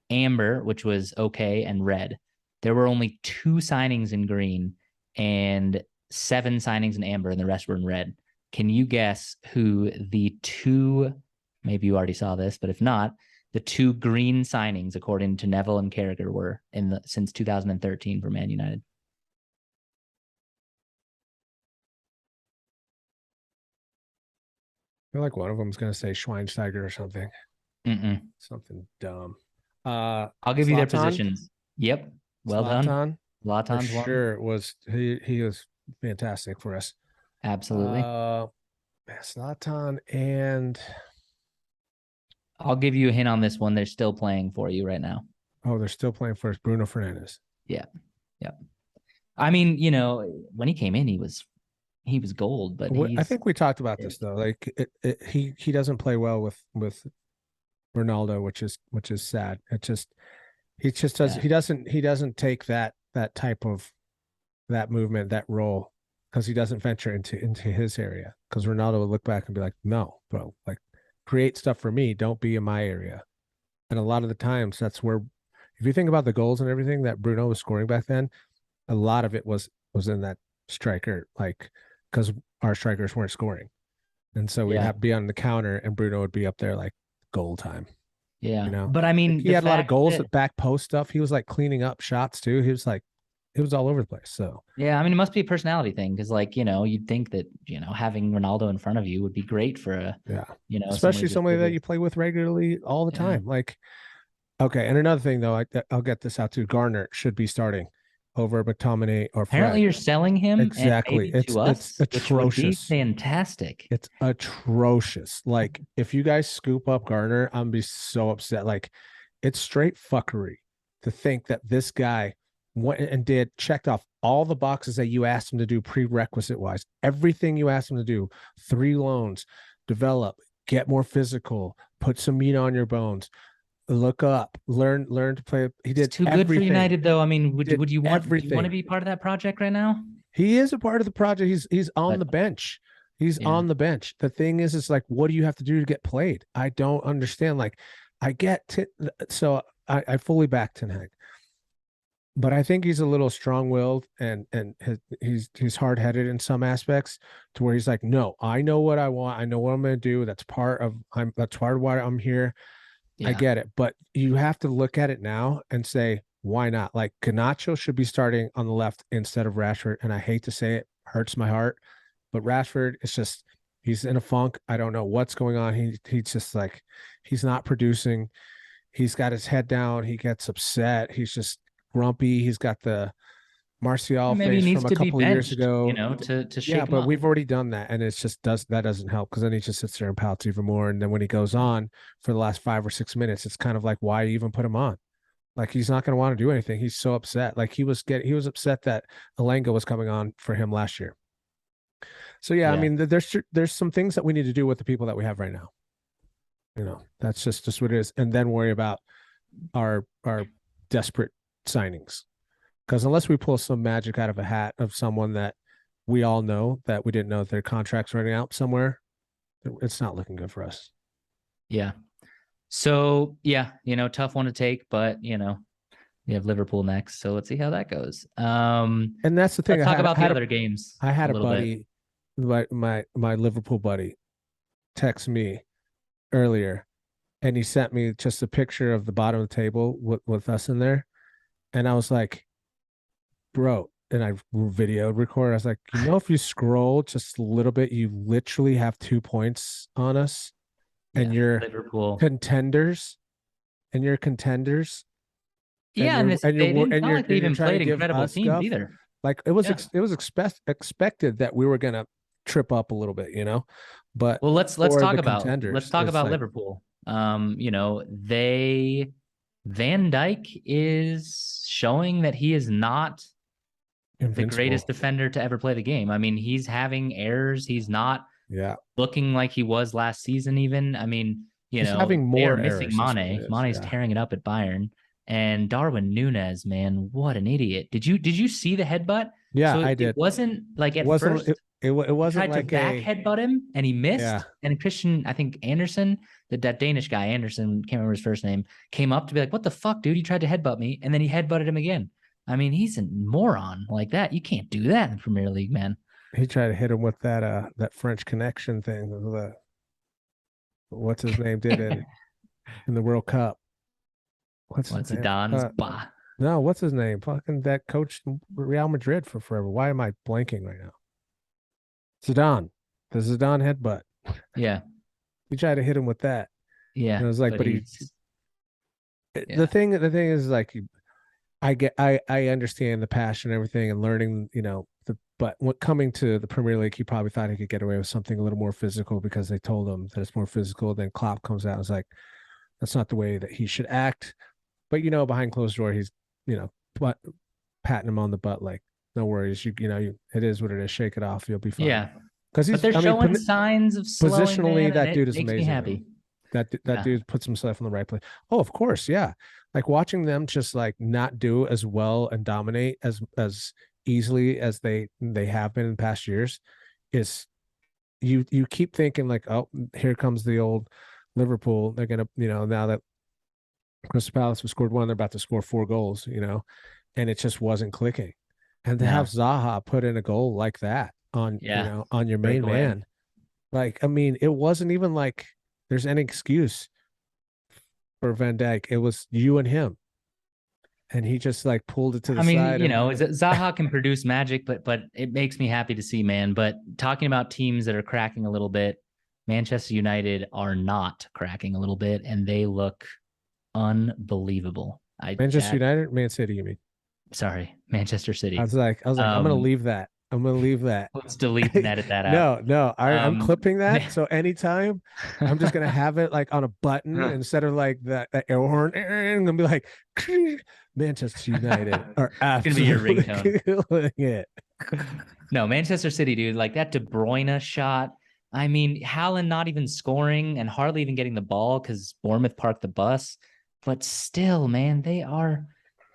amber, which was okay; and red. There were only 2 signings in green and 7 signings in amber, and the rest were in red. Can you guess who the two, maybe you already saw this, but if not, the 2 green signings, according to Neville and Carragher, were since 2013 for Man United? I feel like one of them is going to say Schweinsteiger or something, Mm-mm. something dumb. I'll give you their Zlatan, positions. Yep. Well done. Zlatan, for Zlatan's one. sure was he was fantastic for us. Absolutely. Uh, Zlatan and I'll give you a hint on this one. They're still playing for you right now. they're still playing for us. Bruno Fernandes. Yeah. Yeah. I mean, when he came in, he was gold, but I he's think we talked about this though. Like, he doesn't play well with Ronaldo, which is sad. He just does yeah. he doesn't take that type of that movement, that role, because he doesn't venture into his area. Because Ronaldo would look back and be like, "No, bro, like, create stuff for me. Don't be in my area." And a lot of the times, that's where, if you think about the goals and everything that Bruno was scoring back then, a lot of it was in that striker, like, because our strikers weren't scoring, and so we'd Yeah. have to be on the counter, and Bruno would be up there like goal time. You Yeah. know, But I like, mean, he the had a lot of fact goals that at back post stuff. He was like cleaning up shots too. He was like, it was all over the place. So yeah, I mean, it must be a personality thing because, like, you'd think that, having Ronaldo in front of you would be great for yeah, somebody especially who's as somebody big that as, you play with regularly all the yeah. time. Like, okay, and another thing though, I'll get this out too. Garner should be starting over McTominay or Apparently Fred. you're selling him and Exactly. maybe It's to it's us, which would be atrocious. fantastic. It's atrocious. Like, if you guys scoop up Garner, I'm gonna be so upset. Like, it's straight fuckery to think that this guy went and checked off all the boxes that you asked him to do prerequisite wise. Everything you asked him to do: 3 loans, develop, get more physical, put some meat on your bones, look up, learn to play. He It's did too good for everything. United, though. I mean, Did do you want to everything. be part of that project right now? He is a part of the project. He's on But the bench. He's yeah, on the bench. The thing is, it's like, what do you have to do to get played? I don't understand. Like, I get so I fully back Ten Hag, but I think he's a little strong-willed, and he's hard-headed in some aspects, to where he's like, no, I know what I want. I know what I'm going to do. That's part of why I'm here. I yeah, get it, but you have to look at it now and say, why not? Like, Camacho should be starting on the left instead of Rashford. And I hate to say it, hurts my heart, but Rashford is just, he's in a funk. I don't know what's going on. He's just like, he's not producing. He's got his head down. He gets upset. He's just grumpy. He's got Martial Maybe he face needs from a to be couple of years benched, ago. to Yeah, shake him but up. we've already done that, and it's just that doesn't help because then he just sits there and pouts even more. And then when he goes on for the last 5 or 6 minutes, it's kind of like, why even put him on? Like he's not going to want to do anything. He's so upset. Like he was upset that Alenga was coming on for him last year. So yeah, I Yeah. mean, there's some things that we need to do with the people that we have right now. That's just what it is, and then worry about our desperate signings. Because unless we pull some magic out of a hat of someone that we all know that we didn't know that their contract's running out somewhere, it's not looking good for us. Yeah. So yeah, tough one to take, but we have Liverpool next. So let's see how that goes. And that's the thing. Let's I talk had about the had a other games I a had a little bit. buddy, my Liverpool buddy, text me earlier, and he sent me just a picture of the bottom of the table with us in there, and I was like, bro. And I video record. I was like, if you scroll just a little bit, you literally have 2 points on us, and Yeah, you're Liverpool. contenders, and you're contenders, and Yeah, and they didn't sound like they you're even trying to played give incredible us teams stuff. either. Like Yeah. it was expected that we were gonna trip up a little bit, but Well, let's for talk the about let's contenders, talk it's about like Liverpool. They Van Dyke is showing that he is not the greatest invincible. defender to ever play the game. I mean, he's having errors. He's not Yeah, looking like he was last season, even. I mean, he's having they are more missing errors. Is what it Mane. is. Mane's Yeah, tearing it up at Bayern. And Darwin Nunez, man, what an idiot. Did you see the headbutt? yeah, So I it did. wasn't like It at wasn't. first It he wasn't tried to like back a headbutt him and he yeah. missed. And Christian, I think Anderson, that Danish guy, Anderson, can't remember his first name, came up to be like, "What the fuck, dude? You tried to headbutt me." And then he headbutted him again. I mean, he's a moron like that. You can't do that in the Premier League, man. He tried to hit him with that French connection thing. What's his name did in the World Cup. What's his What's name? Don's bah. No, what's his name? Fucking that coached Real Madrid for forever. Why am I blanking right now? Zidane. The Zidane headbutt. Yeah. He tried to hit him with that. And Yeah. it was like, But but he he's the yeah. thing is like I understand the passion and everything and learning, but when coming to the Premier League, he probably thought he could get away with something a little more physical because they told him that it's more physical. Then Klopp comes out and is like, that's not the way that he should act. But behind closed door, he's but patting him on the butt like, no worries, it is what it is. Shake it off, you'll be fine. Yeah. Because But they're I mean, showing signs of slowing, positionally, man, and that it dude is makes me amazing though. happy. That Yeah. dude puts himself in the right place. Oh, of course, yeah. Like watching them just like not do as well and dominate as easily as they have been in past years is you keep thinking like, oh, here comes the old Liverpool. They're gonna, now that Crystal Palace have scored one, they're about to score 4 goals, and it just wasn't clicking. And to have No. Zaha put in a goal like that on, Yeah. on your main Breakaway. man, like, I mean, it wasn't even like there's any excuse for Van Dijk. It was you and him. And he just like pulled it to the I mean, side and Zaha can produce magic, but it makes me happy to see, man. But talking about teams that are cracking a little bit, Manchester United are not cracking a little bit, and they look unbelievable. Manchester United, Man City, you mean? Sorry, Manchester I City. was like, I'm gonna Um, leave that. I'm gonna leave that. let's delete and edit that out. No, I'm clipping that. Man. So anytime I'm just gonna have it like on a button instead of like that air horn. I'm gonna be like, Manchester United are It's gonna be your absolutely ringtone. killing it. No, Manchester City, dude, like that De Bruyne shot. I mean, Haaland not even scoring and hardly even getting the ball because Bournemouth parked the bus. But still, man, they are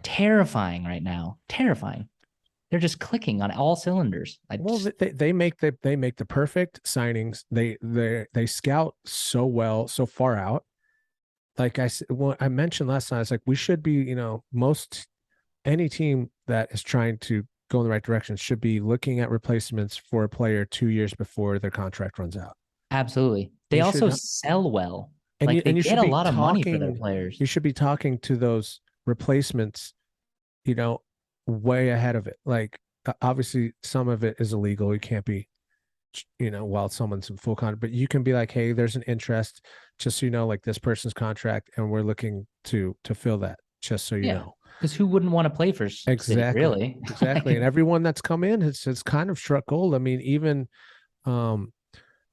terrifying right now. Terrifying. They're just clicking on all cylinders. Well, they make the perfect signings. They scout so well, so far out. Like I mentioned last time, it's like we should be, most any team that is trying to go in the right direction should be looking at replacements for a player 2 years before their contract runs out. Absolutely. They You also should, sell well. and Like they you get should a be lot of money for their talking. players. You should be talking to those replacements, you know, way ahead of it. Like obviously, some of it is illegal. You can't be, while someone's in full contract, but you can be like, hey, there's an interest, just so you know, like this person's contract, and we're looking to fill that. just so you Yeah. know. Because who wouldn't want to play for City, Exactly. really? Exactly. And everyone that's come in has kind of struck gold. I mean, um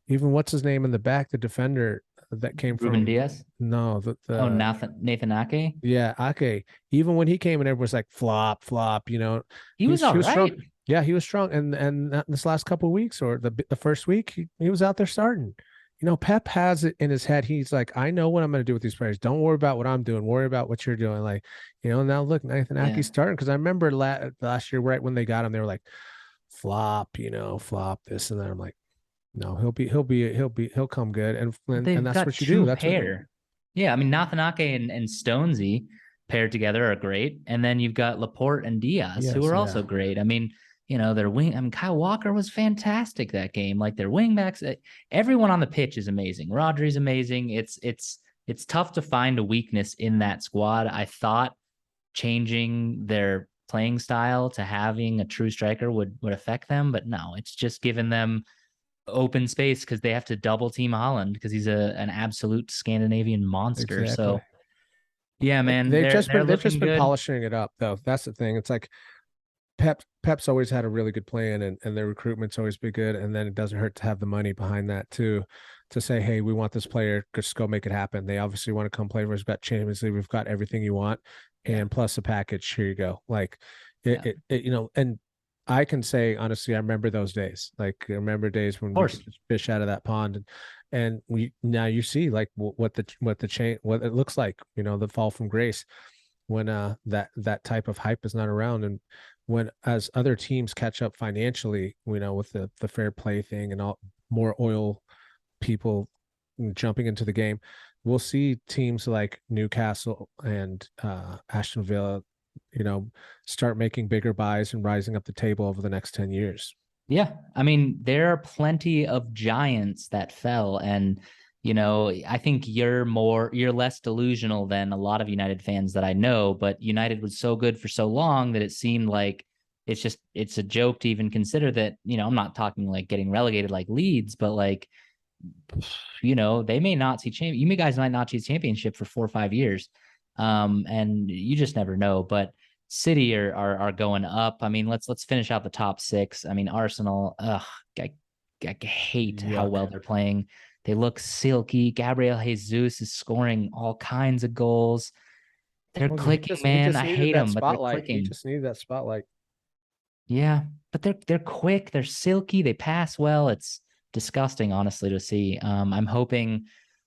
even what's his name in the back, the defender that came Ruben from Diaz. no, Oh, the Nathan Ake. yeah, Ake. Even when he came and everyone was like flop, flop, He was all he was strong. right. Yeah, he was strong. And this last couple of weeks or the first week, he was out there starting. Pep has it in his head. He's like, I know what I'm going to do with these players. Don't worry about what I'm doing. Worry about what you're doing. Like, now look, Nathan Yeah. Ake's starting because I remember last year, right when they got him, they were like, flop, flop this and that. I'm like, no, he'll come good, and They've that's got what you do. two That's what. pair. Yeah, I mean Nathanake and Stonesy paired together are great, and then you've got Laporte and Diaz who Yes, are yeah, also great. I mean, their wing. I mean, Kyle Walker was fantastic that game. Like their wingbacks, everyone on the pitch is amazing. Rodri's amazing. It's tough to find a weakness in that squad. I thought changing their playing style to having a true striker would affect them, but no, it's just given them open space because they have to double team Holland because he's an absolute Scandinavian monster. exactly. So yeah, man, they're They've just looking been good. polishing it up though. That's the thing. It's like Pep's always had a really good plan, and their recruitment's always been good. And then it doesn't hurt to have the money behind that too, to say, hey, we want this player, just go make it happen. They obviously want to come play for us. We've got Champions League, we've got everything you want, Yeah, and plus a package. Here you go. Like yeah, and I can say honestly, I remember those days. Like I remember days when of we could course. just fish out of that pond, and we now you see like what the chain what it looks like. The fall from grace when that type of hype is not around, and when as other teams catch up financially, with the fair play thing and all more oil people jumping into the game, we'll see teams like Newcastle and Aston Villa, start making bigger buys and rising up the table over the next 10 years. Yeah, I mean there are plenty of giants that fell, and I think you're less delusional than a lot of United fans that I know. But United was so good for so long that it seemed like it's a joke to even consider that. I'm not talking like getting relegated like Leeds, but like they may not see champion. You guys might not see championship for 4 or 5 years, and you just never know. But City are going up. I mean, let's finish out the top six. I mean, Arsenal. I hate how Yuck. well they're playing. They look silky. Gabriel Jesus is scoring all kinds of goals. They're Well, he clicking, just he man. just I needed hate that them, but they're spotlight. He clicking. just needed that spotlight. Yeah, but they're quick. They're silky. They pass well. It's disgusting, honestly, to see. I'm hoping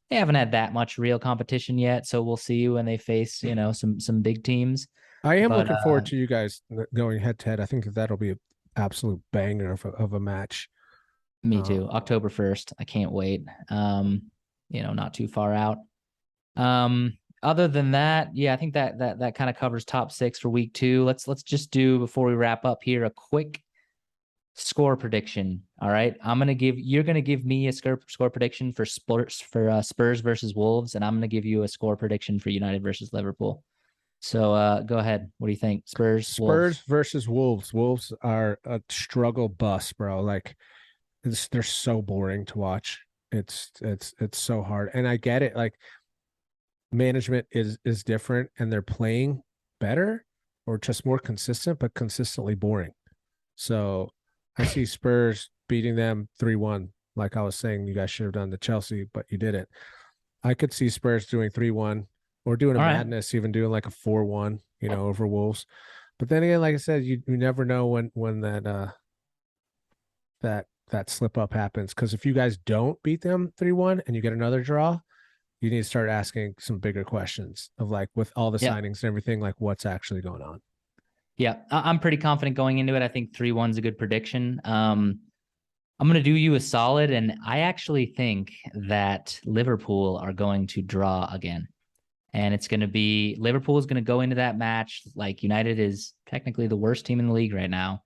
they haven't had that much real competition yet, so we'll see when they face some big teams. I am But looking forward to you guys going head to head. I think that'll be an absolute banger of a match. me Uh, too. October 1st. I can't wait. Not too far out. Other than that, yeah, I think that kind of covers top six for week two. Let's just do before we wrap up here a quick score prediction. All right, you're gonna give me a score prediction for Spurs versus Wolves, and I'm gonna give you a score prediction for United versus Liverpool. So go ahead. What do you think? Spurs, Spurs Wolves. versus Wolves. Wolves are a struggle bus, bro. Like they're so boring to watch. It's so hard, and I get it. Like management is different, and they're playing better or just more consistent, but consistently boring. So I see Spurs beating them 3-1. Like I was saying, you guys should have done the Chelsea, but you didn't. I could see Spurs doing 3-1 or doing a All right. madness, even doing like a 4-1, over Wolves. But then again, like I said, you never know when that slip up happens. Because if you guys don't beat them 3-1 and you get another draw, you need to start asking some bigger questions of like with all the Yeah. signings and everything, like what's actually going on. Yeah. I'm pretty confident going into it. I think 3-1's a good prediction. I'm going to do you a solid, and I actually think that Liverpool are going to draw again. And it's going to be Liverpool is going to go into that match like United is technically the worst team in the league right now.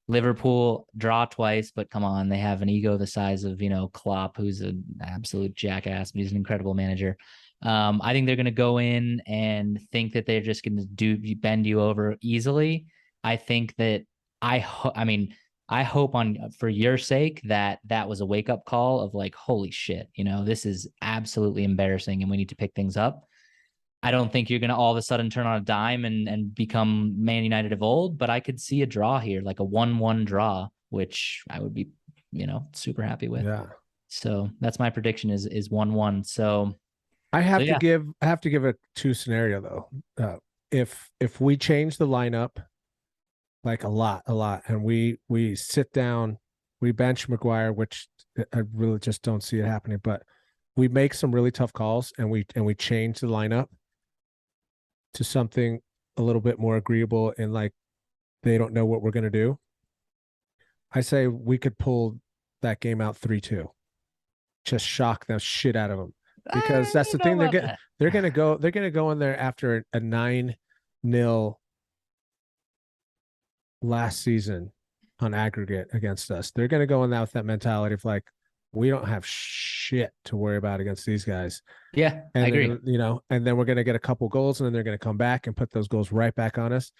Liverpool draw twice, but come on, they have an ego the size of Klopp, who's an absolute jackass, but he's an incredible manager. I think they're going to go in and think that they're just going to bend you over easily. I think that I mean, I hope on for your sake that that was a wake up call of like, holy shit, this is absolutely embarrassing, and we need to pick things up. I don't think you're going to all of a sudden turn on a dime and become Man United of old, but I could see a draw here, like a 1-1 draw, which I would be, super happy with. Yeah. So that's my prediction is 1-1. So I so have to yeah. give a two scenario though. If we change the lineup like a lot, and we sit down, we bench McGuire, which I really just don't see it happening, but we make some really tough calls and we change the lineup to something a little bit more agreeable and like they don't know what we're gonna do. I say we could pull that game out 3-2. Just shock the shit out of them. Because I that's the don't know thing. about that. They're gonna go in there after a 9-0 last season on aggregate against us. They're gonna go in there with that mentality of like, we don't have shit to worry about against these guys. Yeah, I And they're agree. gonna, and then we're gonna get a couple goals, and then they're gonna come back and put those goals right back on us.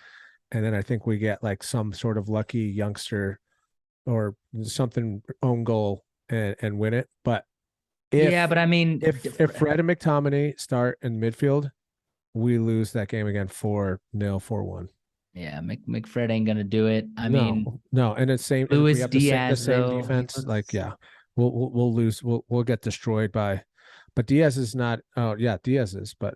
And then I think we get like some sort of lucky youngster or something own goal and win it. But Yeah, if but I mean, if Fred and McTominay start in midfield, we lose that game again 4-0, 4-1. yeah, McFred ain't gonna do it. I mean, No, and it's same. And if we Luis have the Diaz same though, he defense, like looks. yeah, we'll lose. We'll get destroyed by. But Diaz is not. Oh yeah, Diaz is. But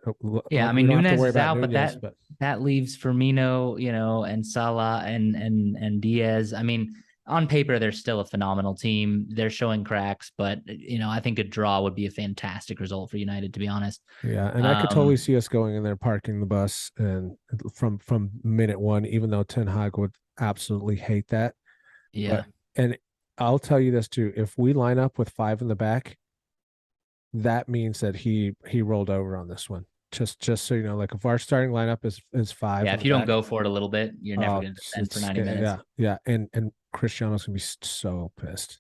Yeah, I we mean don't have to Nunez worry is about out, but Nunez. that But that leaves Firmino, and Salah and Diaz. I mean, on paper they're still a phenomenal team. They're showing cracks, but I think a draw would be a fantastic result for United, to be honest. yeah, and I could totally Um, see us going in there, parking the bus, and from minute one, even though Ten Hag would absolutely hate that. yeah, But and I'll tell you this too: if we line up with five in the back, that means that he rolled over on this one. Just so you know, like if our starting lineup is five yeah. in If the you don't back, go for it a little bit, you're never going to defend for 90 minutes. yeah, and Cristiano's gonna be so pissed.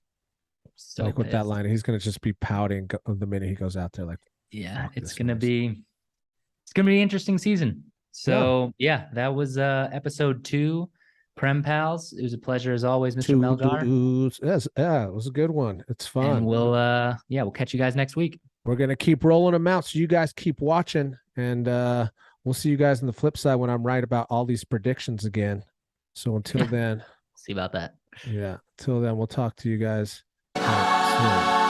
So Like with that pissed. line, he's gonna just be pouting the minute he goes out there. Like, Yeah, fuck it's this gonna noise. be it's gonna be an interesting season. Yeah, So yeah, that was episode 2, Prem Pals. It was a pleasure as always, Mr. two Melgar. dudes. Yes, yeah, it was a good one. It's And fun. we'll catch you guys next week. We're gonna keep rolling them out, so you guys keep watching, and we'll see you guys on the flip side when I'm right about all these predictions again. So until then, See about that. yeah, until then, we'll talk to you guys soon.